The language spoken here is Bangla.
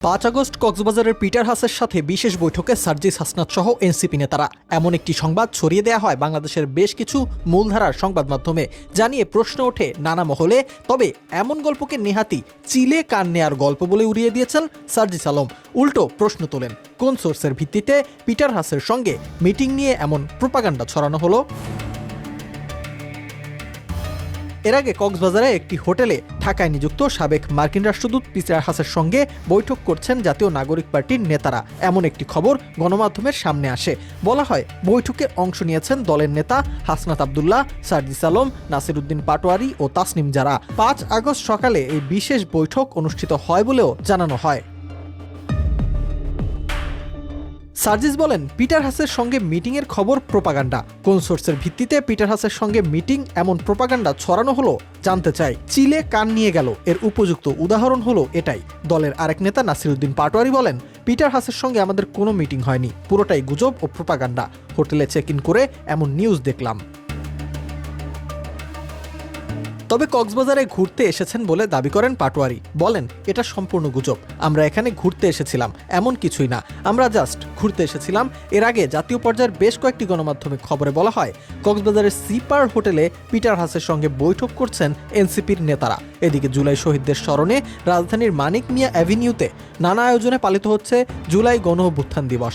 5 আগস্ট কক্সবাজারের পিটার হাসের সাথে বিশেষ বৈঠকে সার্জিস হাসনাত সহ এনসিপি নেতারা এমন একটি সংবাদ ছড়িয়ে দেওয়া হয় বাংলাদেশের বেশ কিছু মূলধারার সংবাদ মাধ্যমে, জানিয়ে প্রশ্ন ওঠে নানা মহলে। তবে এমন গল্পকে নেহাতি চিলে কান নেয়ার গল্প বলে উড়িয়ে দিয়েছেন সার্জিস আলম। উল্টো প্রশ্ন তোলেন, কোন সোর্সের ভিত্তিতে পিটার হাসের সঙ্গে মিটিং নিয়ে এমন প্রোপাগান্ডা ছড়ানো হলো। এর আগে কক্সবাজারে একটি হোটেলে ঢাকায় নিযুক্ত সাবেক মার্কিন রাষ্ট্রদূত পিটার হাসের সঙ্গে বৈঠক করছেন জাতীয় নাগরিক পার্টির নেতারা, এমন একটি খবর গণমাধ্যমের সামনে আসে। বলা হয়, বৈঠকে অংশ নিয়েছেন দলের নেতা হাসনাত আবদুল্লাহ, সার্জিস আলম, নাসির উদ্দিন পাটোয়ারি ও তাসনিম জারা। 5 আগস্ট সকালে এই বিশেষ বৈঠক অনুষ্ঠিত হয় বলেও জানানো হয়। সার্জিস বলেন, পিটার হাসের সঙ্গে মিটিংয়ের খবর প্রোপাগান্ডা। কোন সোর্সের ভিত্তিতে পিটার হাসের সঙ্গে মিটিং এমন প্রোপাগান্ডা ছড়ানো হলো জানতে চাই। চিলে কান নিয়ে গেল এর উপযুক্ত উদাহরণ হলো এটাই। দলের আরেক নেতা নাসির উদ্দিন পাটোয়ারি বলেন, পিটার হাসের সঙ্গে আমাদের কোনো মিটিং হয়নি, পুরোটাই গুজব ও প্রোপাগান্ডা। হোটেলে চেক ইন করে এমন নিউজ দেখলাম। তবে কক্সবাজারে ঘুরতে এসেছেন বলে দাবি করেন পাটোয়ারি। বলেন, এটা সম্পূর্ণ গুজব, আমরা এখানে ঘুরতে এসেছিলাম, এমন কিছুই না, আমরা জাস্ট ঘুরতে এসেছিলাম। এর আগে জাতীয় পর্যায়ের বেশ কয়েকটি গণমাধ্যমে খবরে বলা হয়, কক্সবাজারের সিপার হোটেলে পিটার হাসের সঙ্গে বৈঠক করছেন এনসিপির নেতারা। এদিকে জুলাই শহীদদের স্মরণে রাজধানীর মানিক মিয়া অ্যাভিনিউতে নানা আয়োজনে পালিত হচ্ছে জুলাই গণ অভ্যুত্থান দিবস।